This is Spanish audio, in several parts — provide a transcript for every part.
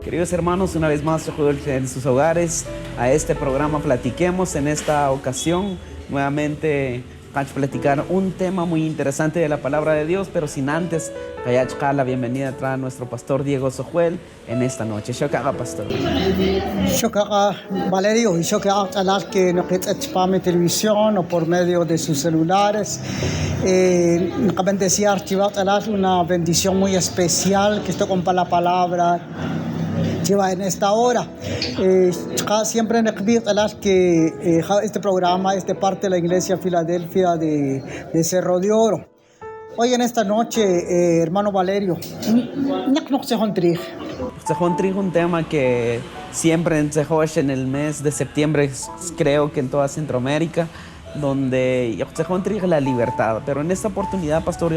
Queridos hermanos, una vez más en sus hogares a este programa Platiquemos. En esta ocasión nuevamente vamos a platicar un tema muy interesante de la palabra de Dios, pero sin antes la bienvenida a nuestro pastor Diego Sojuel en esta noche. Shokaga, pastor. Shokaga, Valerio, y shokaga a las que nos spam en televisión o por medio de sus celulares. Bendecir una bendición muy especial que estoy con la palabra lleva en esta hora. Siempre en que este programa es de parte de la Iglesia Filadelfia de Cerro de Oro. Hoy en esta noche, hermano Valerio, un tema que siempre en el mes de septiembre, creo que en toda Centroamérica, donde la libertad. Pero en esta oportunidad, pastor,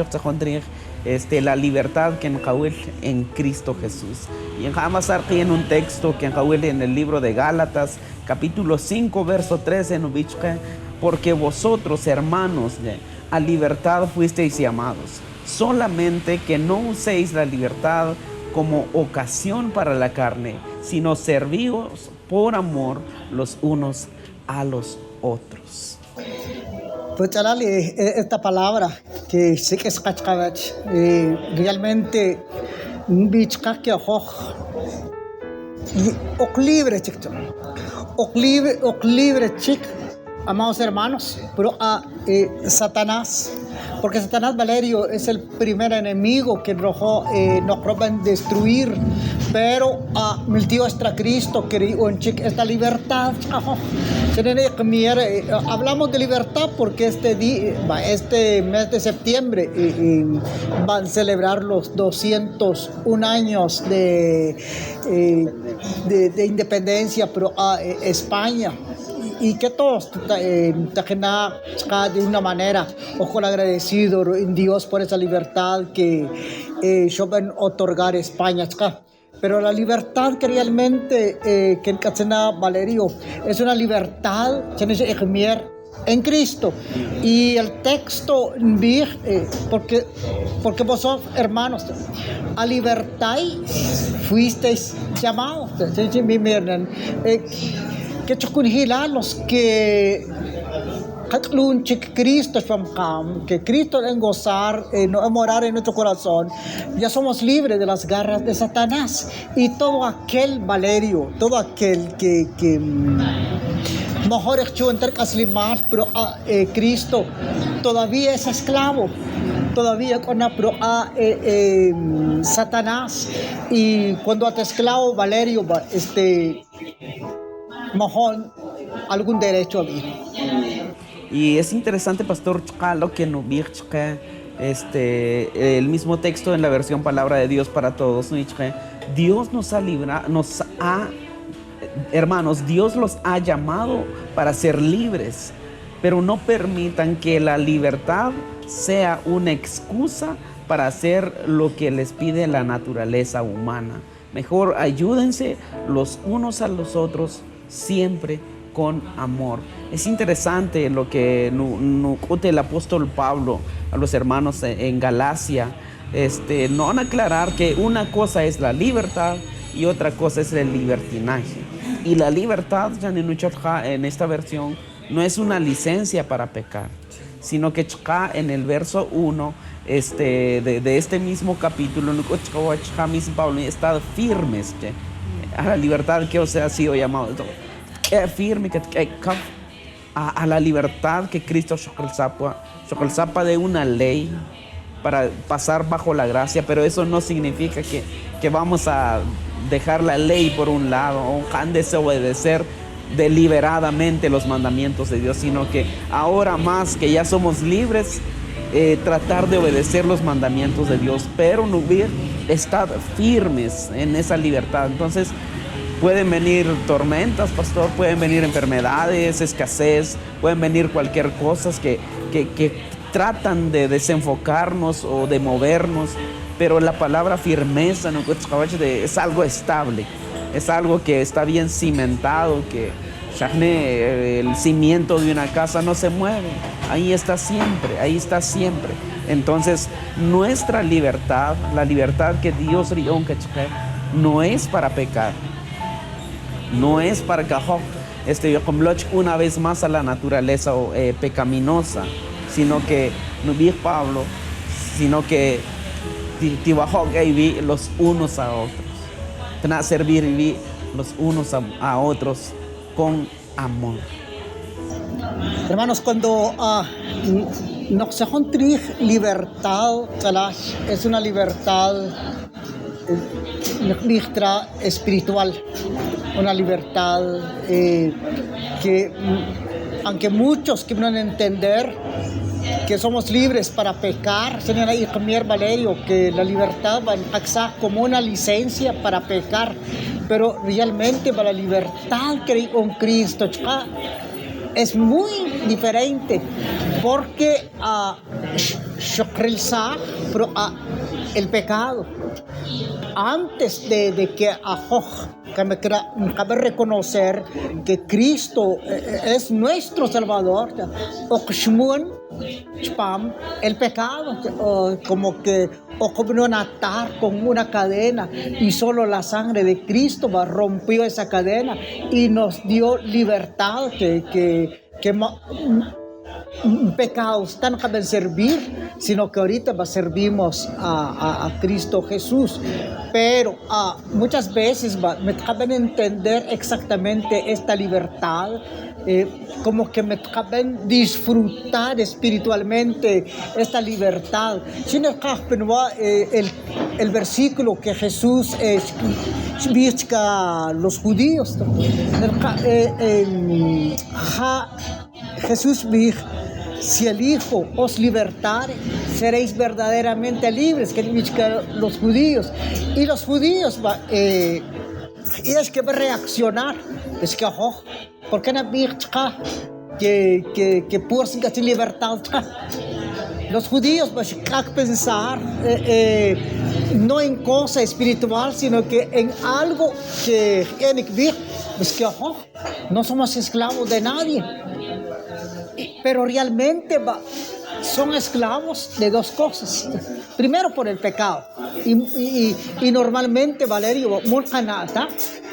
la libertad que en Cristo Jesús. Y en un texto que en el libro de Gálatas, capítulo 5, verso 13, porque vosotros, hermanos, a libertad fuisteis llamados, solamente que no uséis la libertad como ocasión para la carne, sino servíos por amor los unos a los otros. Pues esta palabra que sé que es realmente libre, amados hermanos, pero a Satanás, porque Satanás, Valerio, es el primer enemigo que nos roba destruir, pero a mi tío extra Cristo, que esta libertad. Hablamos de libertad porque este mes de septiembre van a celebrar los 201 años de independencia, pero a España. Y que todos de una manera ojo agradecido en Dios por esa libertad que yo ven otorgar a España. Pero la libertad que realmente que el Catsena Valerio es una libertad en Cristo. Y el texto porque vosotros, hermanos, a libertad fuisteis llamados. Que los que Cristo que Cristo en gozar, no morar en nuestro corazón, ya somos libres de las garras de Satanás. Y todo aquel, Valerio, todo aquel que mejor hecho entre más, pero Cristo todavía es esclavo, todavía con Satanás. Y cuando a esclavo, Valerio, mejor algún derecho a vivir. Y es interesante, pastor, lo que no el mismo texto en la versión Palabra de Dios para Todos. Dios nos ha librado, hermanos, Dios los ha llamado para ser libres, pero no permitan que la libertad sea una excusa para hacer lo que les pide la naturaleza humana. Mejor ayúdense los unos a los otros, siempre con amor. Es interesante lo que el apóstol Pablo a los hermanos en Galacia, no van a aclarar que una cosa es la libertad y otra cosa es el libertinaje. Y la libertad en esta versión no es una licencia para pecar, sino que en el verso 1 de este mismo capítulo, Pablo está firmes a la libertad que os ha sido llamado. Firme a la libertad que Cristo zapa de una ley para pasar bajo la gracia, pero eso no significa que vamos a dejar la ley por un lado o han de desobedecer deliberadamente los mandamientos de Dios, sino que ahora más que ya somos libres, tratar de obedecer los mandamientos de Dios, pero no estar firmes en esa libertad. Entonces pueden venir tormentas, pastor, pueden venir enfermedades, escasez, pueden venir cualquier cosa que tratan de desenfocarnos o de movernos, pero la palabra firmeza es algo estable, es algo que está bien cimentado, que el cimiento de una casa no se mueve, ahí está siempre. Entonces nuestra libertad, la libertad que Dios no es para pecar, no es para que una vez más a la naturaleza pecaminosa, sino que no vi Pablo, sino que los unos a otros, para servir los unos a otros con amor. Hermanos, cuando nos se encuentra libertad, es una libertad espiritual, una libertad que, aunque muchos quieren entender que somos libres para pecar, señora y Javier Valerio, que la libertad va a ser como una licencia para pecar, pero realmente para la libertad que hay con Cristo es muy diferente, porque el pecado, antes de que cabe reconocer que Cristo es nuestro Salvador, el pecado, como que como un atar con una cadena, y solo la sangre de Cristo rompió esa cadena y nos dio libertad que pecados tan caben servir, sino que ahorita servimos a Cristo Jesús. Pero muchas veces me caben entender exactamente esta libertad, como que me caben disfrutar espiritualmente esta libertad. El versículo que Jesús a los judíos, Jesús dijo: si el Hijo os libertare, seréis verdaderamente libres, que los judíos. Y los judíos, y es que va a reaccionar, es que, ¿por qué no que por sin libertad? Los judíos van a pensar no en cosa espiritual, sino que en algo que es que no somos esclavos de nadie. Pero realmente son esclavos de dos cosas. Primero, por el pecado. Y normalmente, Valerio,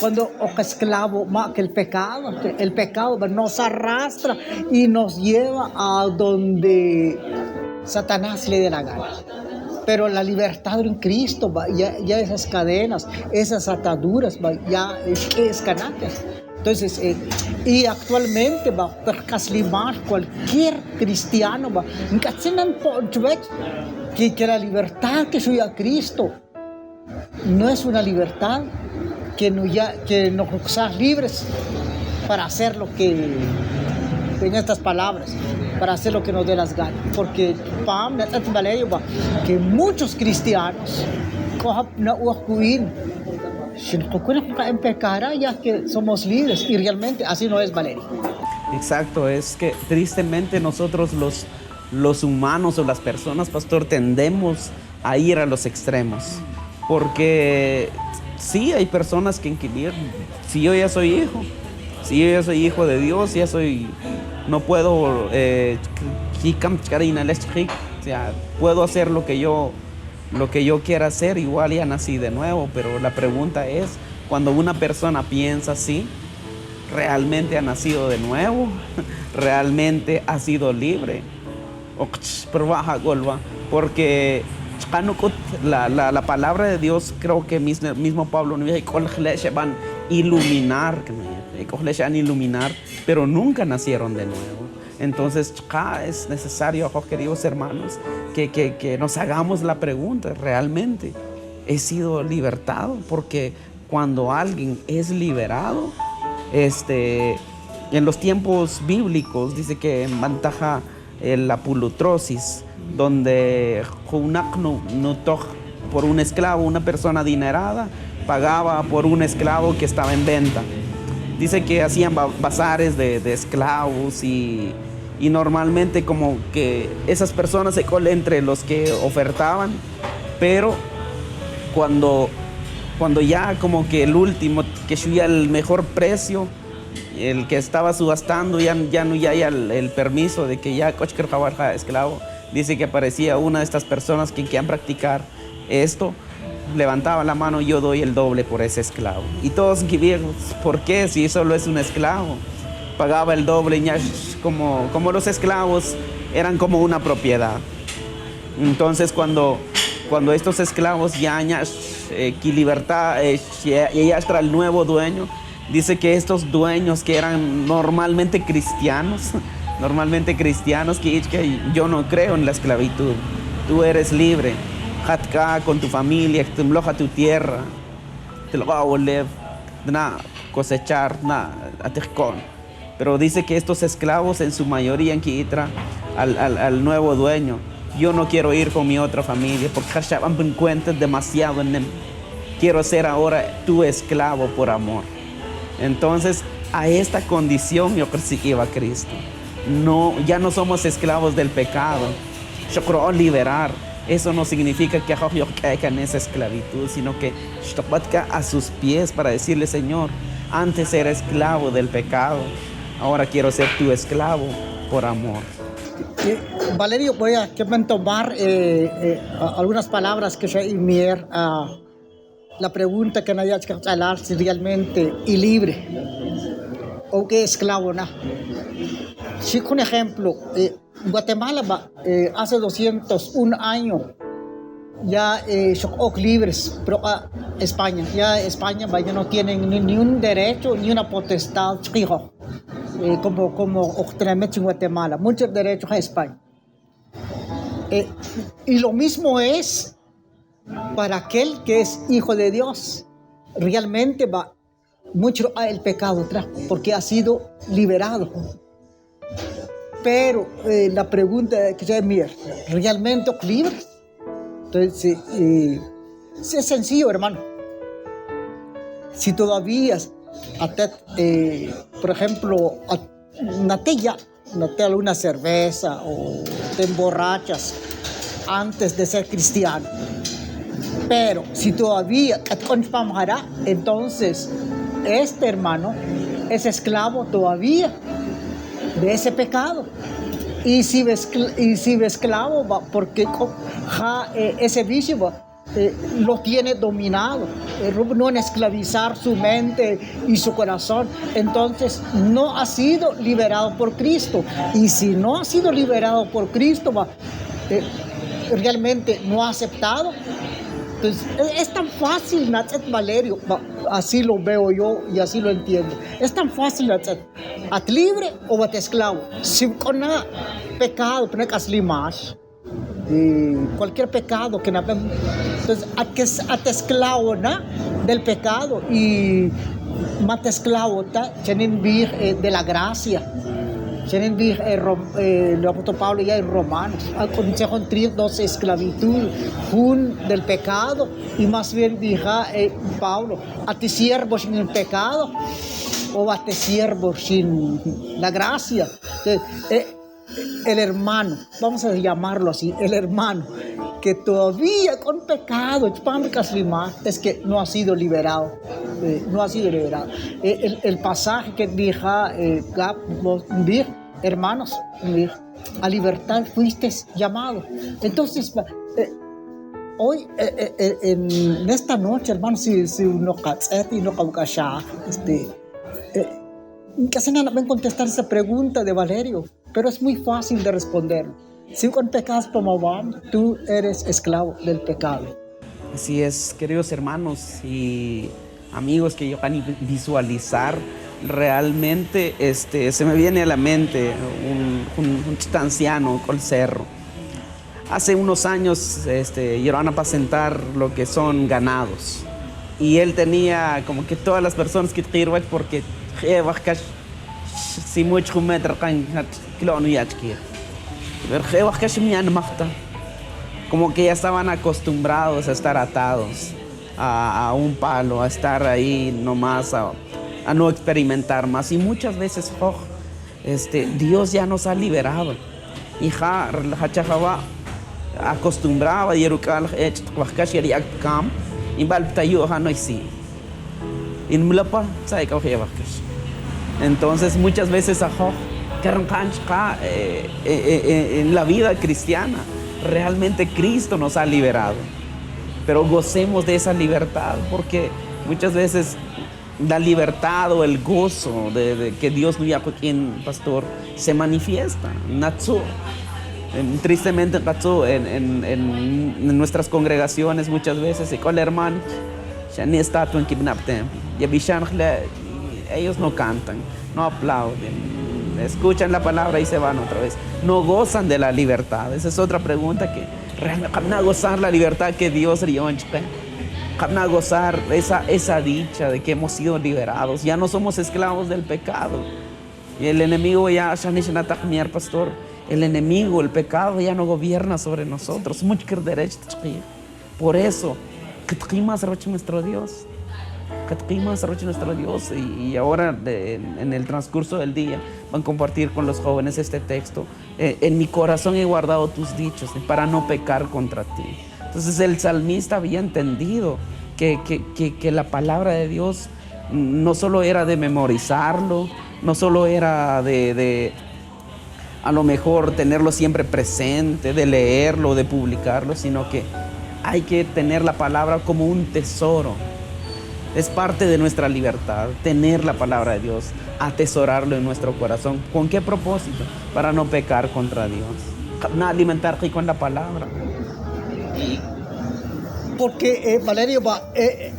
cuando es esclavo más que el pecado nos arrastra y nos lleva a donde Satanás le dé la gana. Pero la libertad en Cristo, ya esas cadenas, esas ataduras, ya es ganancias. Entonces, y actualmente cualquier cristiano que la libertad que soy a Cristo no es una libertad que nos seamos libres para hacer lo que, en estas palabras, para hacer lo que nos dé las ganas. Porque que muchos cristianos en pecar, ya que somos libres, y realmente así no es, Valerio. Exacto, es que tristemente nosotros los humanos o las personas, pastor, tendemos a ir a los extremos, porque sí hay personas que si yo ya soy hijo de Dios, no puedo puedo hacer lo que yo quiera hacer, igual ya nací de nuevo. Pero la pregunta es, cuando una persona piensa así, ¿realmente ha nacido de nuevo? ¿Realmente ha sido libre? Porque la palabra de Dios, creo que mismo Pablo nos dice, van a iluminar, pero nunca nacieron de nuevo. Entonces, es necesario, queridos hermanos, que nos hagamos la pregunta: ¿realmente he sido libertado? Porque cuando alguien es liberado, en los tiempos bíblicos dice que ventaja la pulutrosis, donde por un esclavo, una persona adinerada pagaba por un esclavo que estaba en venta. Dice que hacían bazares de esclavos y normalmente como que esas personas se colan entre los que ofertaban, pero cuando ya como que el último que subía el mejor precio, el que estaba subastando, ya no hay el permiso de que ya esclavo, dice que aparecía una de estas personas que querían practicar esto levantaba la mano, yo doy el doble por ese esclavo. Y todos querían, ¿por qué? Si solo es un esclavo. Pagaba el doble, como los esclavos eran como una propiedad. Entonces cuando estos esclavos ya que libertad, ya está el nuevo dueño, dice que estos dueños que eran normalmente cristianos, que yo no creo en la esclavitud, tú eres libre, jatka con tu familia, te embloja tu tierra, te lo va a volver, cosechar, atejcon. Pero dice que estos esclavos en su mayoría en Quitra al nuevo dueño, yo no quiero ir con mi otra familia porque me cuenta demasiado en él. Quiero ser ahora tu esclavo por amor. Entonces a esta condición yo creo que iba Cristo. No, ya no somos esclavos del pecado. Yo creo liberar. Eso no significa que yo caiga en esa esclavitud, sino que a sus pies para decirle, Señor, antes era esclavo del pecado, ahora quiero ser tu esclavo por amor. Valerio, voy a tomar algunas palabras que se enviar a la pregunta que nadie ha hecho hablar si realmente y libre o que esclavo, ¿no? Si con ejemplo, Guatemala hace 201 años ya son libres, pero España ya no tienen ni un derecho ni una potestad fijo, como tenemos en Guatemala, muchos derechos a España. Y lo mismo es para aquel que es hijo de Dios. Realmente va mucho el pecado atrás, porque ha sido liberado. Pero la pregunta que se me ¿realmente libre? Entonces, es sencillo, hermano. Si todavía, por ejemplo, no te alguna cerveza o te emborrachas antes de ser cristiano, pero si todavía entonces este hermano es esclavo todavía de ese pecado. Y si ves esclavo, porque ese vicio lo tiene dominado, no en esclavizar su mente y su corazón, entonces no ha sido liberado por Cristo. Y si no ha sido liberado por Cristo, realmente no ha aceptado. Entonces, es tan fácil, Valerio, así lo veo yo y así lo entiendo. Es tan fácil, ¿a libre o a esclavo? Si con pecado, cualquier pecado que no, entonces a esclavo, ¿no? Del pecado y mata esclavo de la gracia. El apóstol Pablo ya en Romanos, consejo entre dos esclavitud, del pecado, y más bien dijo Pablo, a ti siervo sin el pecado o a ti siervo sin la gracia. El hermano, vamos a llamarlo así, el hermano que todavía con pecado es que no ha sido liberado. El pasaje que dijo hermanos, a libertad fuiste llamado. Entonces hoy en esta noche, hermanos, si uno y no casi nada pueden contestar esa pregunta de Valerio, pero es muy fácil de responder. Si con pecas tú eres esclavo del pecado. Así es, queridos hermanos y amigos que yo van a visualizar, realmente se me viene a la mente un anciano con el cerro. Hace unos años llegaron a apacentar lo que son ganados. Y él tenía como que todas las personas que tirwan porque si mucho metro como que ya estaban acostumbrados a estar atados a un palo, a estar ahí nomás, a no experimentar más. Y muchas veces Dios ya nos ha liberado. Y acostumbraba y entonces muchas veces en la vida cristiana realmente Cristo nos ha liberado. pero gocemos de esa libertad, porque muchas veces la libertad o el gozo de que Dios nos llama aquí en Pastor se manifiesta. Natsu. Tristemente, en nuestras congregaciones muchas veces, y con el hermano, ya ni está en Kibnap Temple. Ellos no cantan, no aplauden, escuchan la palabra y se van otra vez. No gozan de la libertad. Esa es otra pregunta que realmente gozar la libertad que Dios dio. Gozar esa dicha de que hemos sido liberados. Ya no somos esclavos del pecado. Y el enemigo ya, pastor, el enemigo, el pecado ya no gobierna sobre nosotros. Por eso, nuestro Dios. Nuestro Dios. Y ahora en el transcurso del día van a compartir con los jóvenes este texto. En mi corazón he guardado tus dichos para no pecar contra ti. Entonces el salmista había entendido que la palabra de Dios no solo era de memorizarlo, no solo era de a lo mejor tenerlo siempre presente, de leerlo, de publicarlo, sino que hay que tener la palabra como un tesoro. Es parte de nuestra libertad, tener la palabra de Dios, atesorarlo en nuestro corazón. ¿Con qué propósito? Para no pecar contra Dios. Alimentar con la palabra. Porque, Valerio,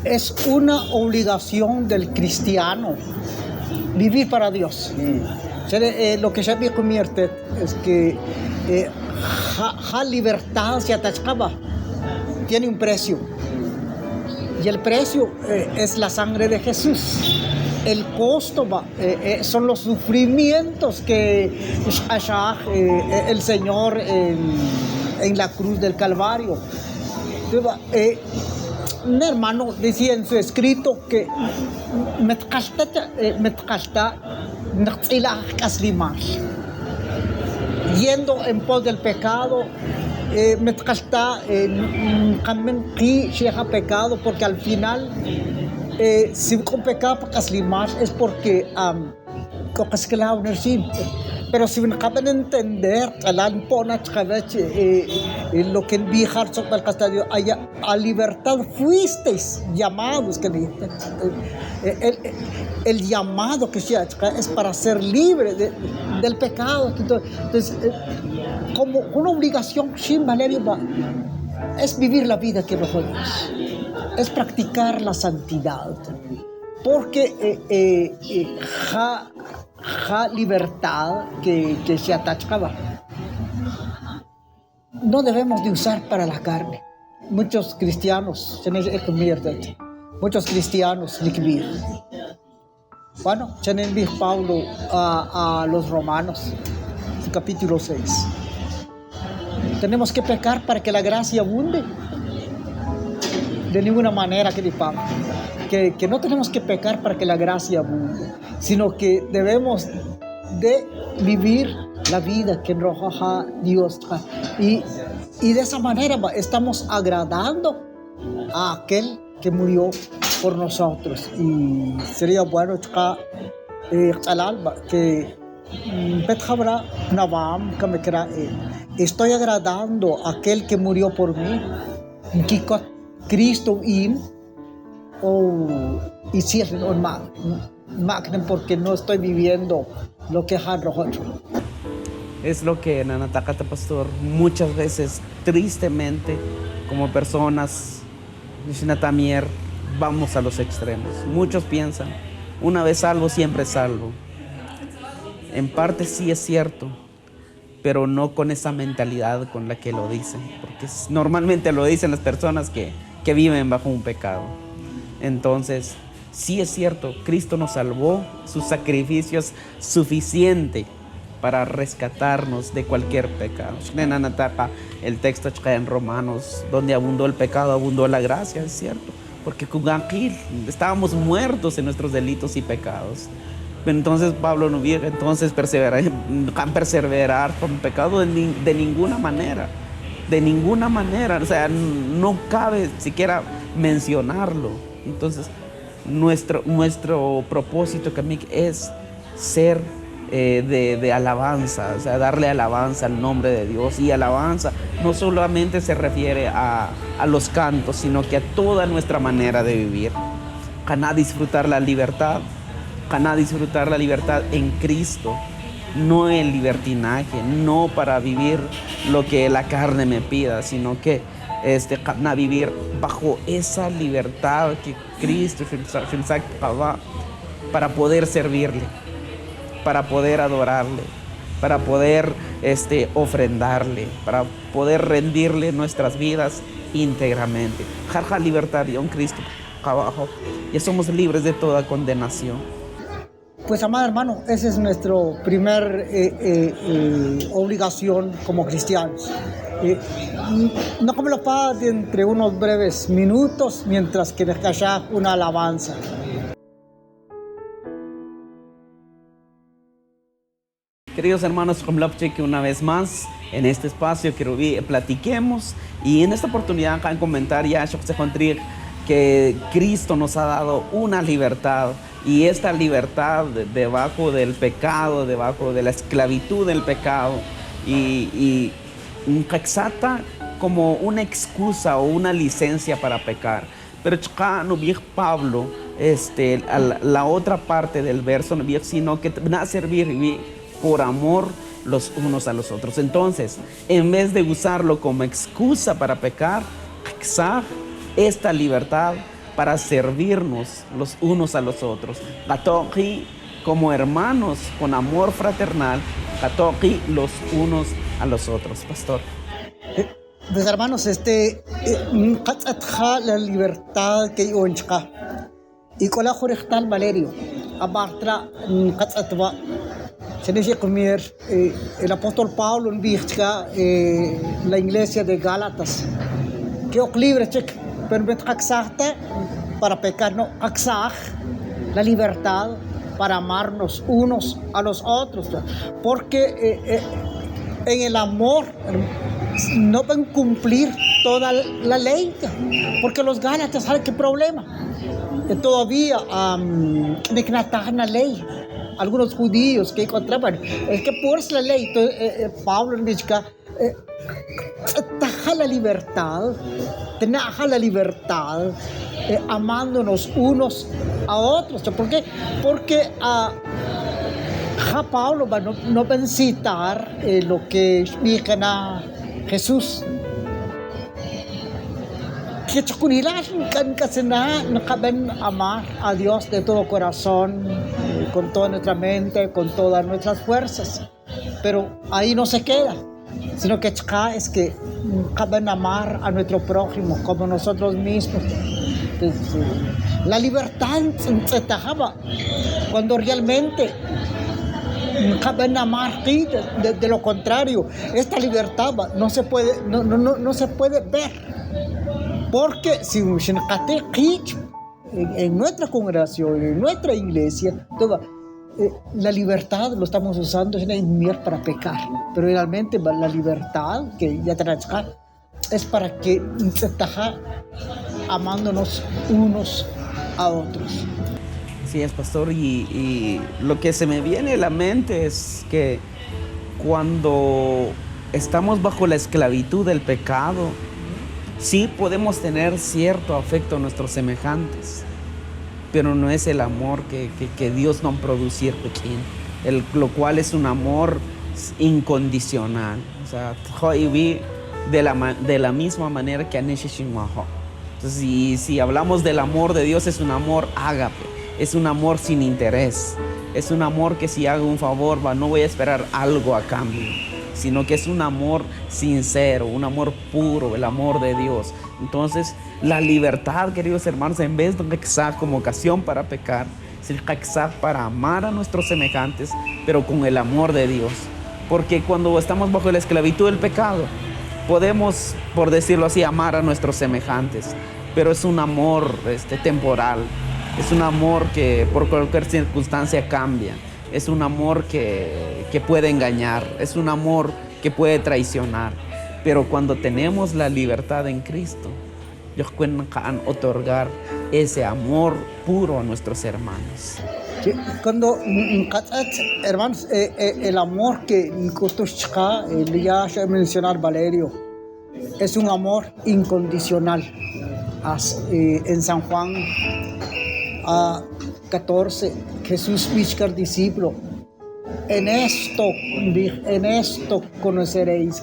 es una obligación del cristiano vivir para Dios. Lo que ya me convierte es que la libertad se atascaba, tiene un precio. Y el precio es la sangre de Jesús. El costo son los sufrimientos que el Señor en la cruz del Calvario. Un hermano decía en su escrito que yendo en pos del pecado, pecado, porque al final si con pecado es porque pero si no caben entender lo que en Bihar a libertad fuisteis llamados, el llamado que se hace es para ser libre del pecado. Entonces, como una obligación, Valerio, es vivir la vida que nosotros, es practicar la santidad, porque la libertad que se atachaba no debemos de usar para la carne. Muchos cristianos bueno, tienen Pablo a los Romanos, capítulo 6. Tenemos que pecar para que la gracia abunde. De ninguna manera que no tenemos que pecar para que la gracia abunde, sino que debemos de vivir la vida que nos da Dios. Y de esa manera estamos agradando a aquel que murió por nosotros. Y sería bueno que estoy agradando a aquel que murió por mí, que Cristo y cierren un mal, porque no estoy viviendo lo que es nosotros. Es lo que Nanatacata, pastor, muchas veces, tristemente, como personas, Nishnatamier, vamos a los extremos. Muchos piensan, una vez salvo, siempre salvo. En parte sí es cierto, pero no con esa mentalidad con la que lo dicen, porque normalmente lo dicen las personas que viven bajo un pecado. Entonces, sí es cierto, Cristo nos salvó, su sacrificio es suficiente para rescatarnos de cualquier pecado. El texto en Romanos, donde abundó el pecado, abundó la gracia, es cierto, porque estábamos muertos en nuestros delitos y pecados. Entonces Pablo no viene perseverar con pecado de ninguna manera. De ninguna manera, o sea, no cabe siquiera mencionarlo. Entonces, nuestro propósito, Kamik, es ser de alabanza, o sea, darle alabanza al nombre de Dios. Y alabanza no solamente se refiere a los cantos, sino que a toda nuestra manera de vivir. Caná disfrutar la libertad, en Cristo, no el libertinaje, no para vivir lo que la carne me pida, sino que caná vivir bajo esa libertad que Cristo para poder servirle, para poder adorarle, para poder ofrendarle, para poder rendirle nuestras vidas íntegramente. Jarja libertad y un Cristo abajo, ya somos libres de toda condenación. Pues, amado hermano, esa es nuestra primer obligación como cristianos. No como los padres entre unos breves minutos mientras que les calla una alabanza. Queridos hermanos, que una vez más en este espacio que platiquemos, y en esta oportunidad en comentar ya que Cristo nos ha dado una libertad, y esta libertad debajo del pecado, debajo de la esclavitud del pecado, y exacta como una excusa o una licencia para pecar. Pero no viejo Pablo, la otra parte del verso no viejo, sino que va a servir por amor los unos a los otros. Entonces, en vez de usarlo como excusa para pecar, esta libertad para servirnos los unos a los otros. Como hermanos, con amor fraternal, los unos a los otros. Pastor. Pues hermanos, la libertad que yo enchka. Y con la jorejtal Valerio, abartra katzatwa. Se dice comer el apóstol Pablo en Vizca, la iglesia de Gálatas. Que es libre, pero me para pecar, no, la libertad para amarnos unos a los otros. Porque en el amor no pueden cumplir toda la ley, porque los Gálatas, ¿saben qué problema? Todavía la ley. Algunos judíos que encontraban, es que por la ley, Pablo dice la libertad, tener la libertad, amándonos unos a otros. ¿Por qué? Porque Pablo no va a citar lo que dice Jesús. Que no caben amar a Dios de todo corazón, con toda nuestra mente, con todas nuestras fuerzas. Pero ahí no se queda, sino que es que caben amar a nuestro prójimo como nosotros mismos. Entonces, la libertad se tajaba cuando realmente caben amar. De lo contrario, esta libertad no se puede ver. Porque si en nuestra congregación, en nuestra iglesia, la libertad lo estamos usando para pecar. Pero realmente la libertad que ya tenemos es para que se está amándonos unos a otros. Sí, es pastor, y lo que se me viene a la mente es que cuando estamos bajo la esclavitud del pecado, sí podemos tener cierto afecto a nuestros semejantes, pero no es el amor que Dios nos produce, lo cual es un amor incondicional. O sea, de la misma manera que entonces, si hablamos del amor de Dios, es un amor ágape, es un amor sin interés, es un amor que si hago un favor, no voy a esperar algo a cambio, sino que es un amor sincero, un amor puro, el amor de Dios. Entonces, la libertad, queridos hermanos, en vez de como ocasión para pecar, es para amar a nuestros semejantes, pero con el amor de Dios. Porque cuando estamos bajo la esclavitud del pecado, podemos, por decirlo así, amar a nuestros semejantes, pero es un amor temporal, es un amor que por cualquier circunstancia cambia. Es un amor que puede engañar, es un amor que puede traicionar. Pero cuando tenemos la libertad en Cristo, Dios puede otorgar ese amor puro a nuestros hermanos. Sí, cuando, hermanos, el amor que ya se mencionar Valerio, es un amor incondicional. En San Juan 14, Jesús dice al discípulo, en esto conoceréis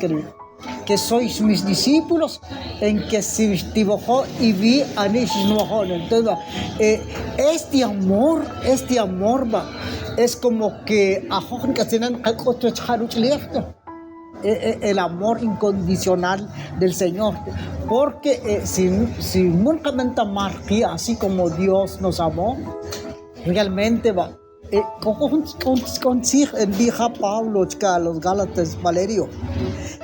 que sois mis discípulos, en que si tibojó y vi a entonces, este amor va, es como que el amor incondicional del Señor, porque si únicamente amar así como Dios nos amó, realmente va. Dijo Pablo a los Gálatas, Valerio,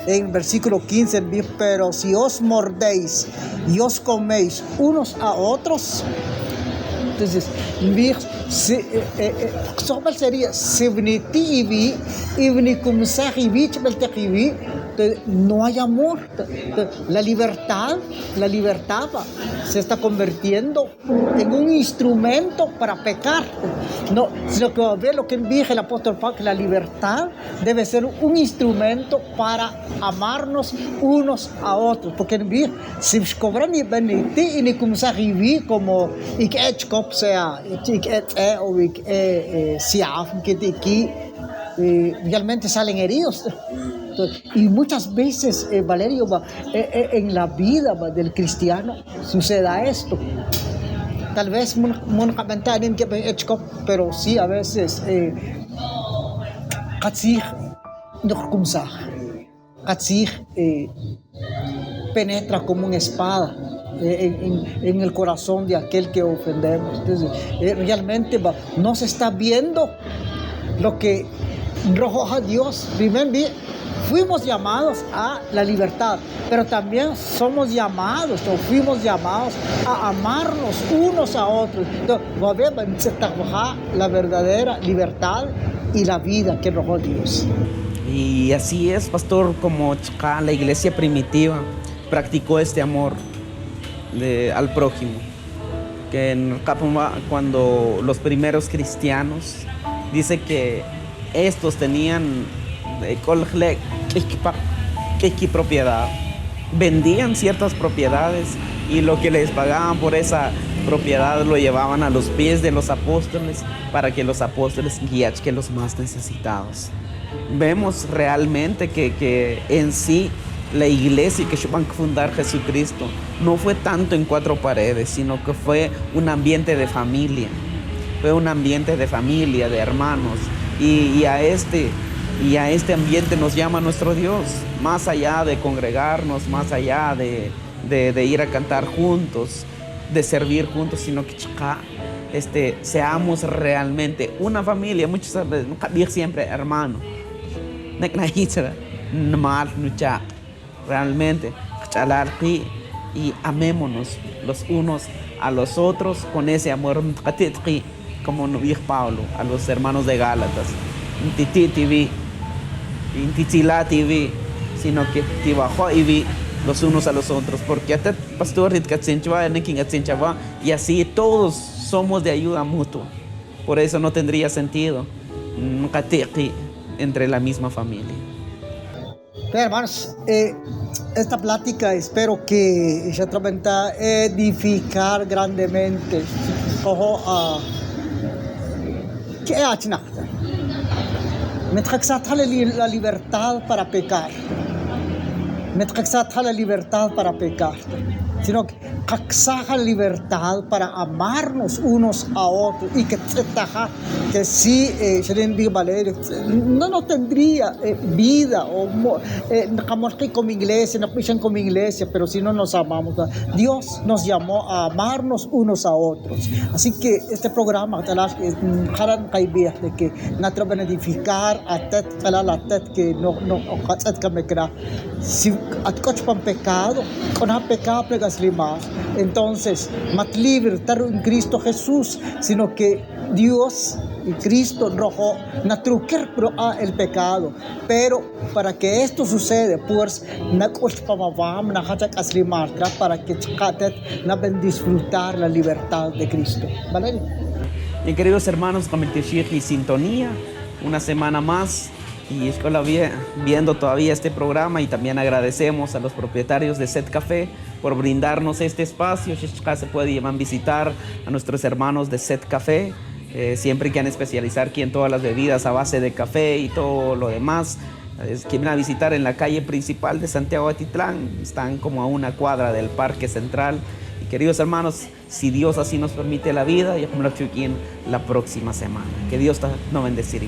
en versículo 15, pero si os mordéis y os coméis unos a otros, entonces, sería no hay amor. La libertad se está convirtiendo en un instrumento para pecar. No, sino que ver lo que dice el apóstol Pablo, que la libertad debe ser un instrumento para amarnos unos a otros. Porque si cobran y ni como como sea realmente salen heridos. Y muchas veces, Valerio, en la vida del cristiano suceda esto. Tal vez pero sí a veces penetra como una espada en el corazón de aquel que ofendemos. Entonces, realmente no se está viendo lo que roja Dios. Primero, fuimos llamados a la libertad, pero también fuimos llamados a amarnos unos a otros. Entonces, la verdadera libertad y la vida que rojó Dios. Y así es, pastor, como la iglesia primitiva practicó este amor al prójimo. Que en Capuma, cuando los primeros cristianos, dice que estos tenían propiedad, vendían ciertas propiedades y lo que les pagaban por esa propiedad lo llevaban a los pies de los apóstoles para que los apóstoles guíen que los más necesitados. Vemos realmente que en sí la iglesia que van a fundar Jesucristo no fue tanto en cuatro paredes, sino que fue un ambiente de familia. Fue un ambiente de familia, de hermanos. Y a este ambiente nos llama nuestro Dios, más allá de congregarnos, más allá de ir a cantar juntos, de servir juntos, sino que seamos realmente una familia. Muchas veces, siempre hermano. Realmente, y amémonos los unos a los otros con ese amor, como nos dijo Pablo a los hermanos de Gálatas, sino que los unos a los otros, porque hasta pastor y así todos somos de ayuda mutua. Por eso no tendría sentido entre la misma familia. Pero, hermanos, esta plática espero que se va a edificar grandemente. ¿Qué ha hecho? Me la libertad para pecar. Me la libertad para pecar. Sino que la libertad para amarnos unos a otros. Y que sí, Valerio, no tendría vida o como iglesia, no piensan como iglesia, pero si no nos amamos. Dios nos llamó a amarnos unos a otros. Así que este programa de que nos va a edificar a que no me crea. Si atcochpan pecado, con pecado entonces, más libertad en Cristo Jesús, sino que Dios y Cristo rojo natruquer el pecado. Pero para que esto suceda, pues para que disfrutar la libertad de Cristo. ¿Vale? Y queridos hermanos, convertir y sintonía, una semana más. Y escuela viendo todavía este programa, y también agradecemos a los propietarios de Set Café por brindarnos este espacio. Se puede llevar a visitar a nuestros hermanos de Set Café. Siempre quieren especializar aquí en todas las bebidas a base de café y todo lo demás. Quieren a visitar en la calle principal de Santiago Atitlán. Están como a una cuadra del Parque Central. Y queridos hermanos, si Dios así nos permite la vida, ya como lo aquí en la próxima semana. Que Dios nos bendecirá.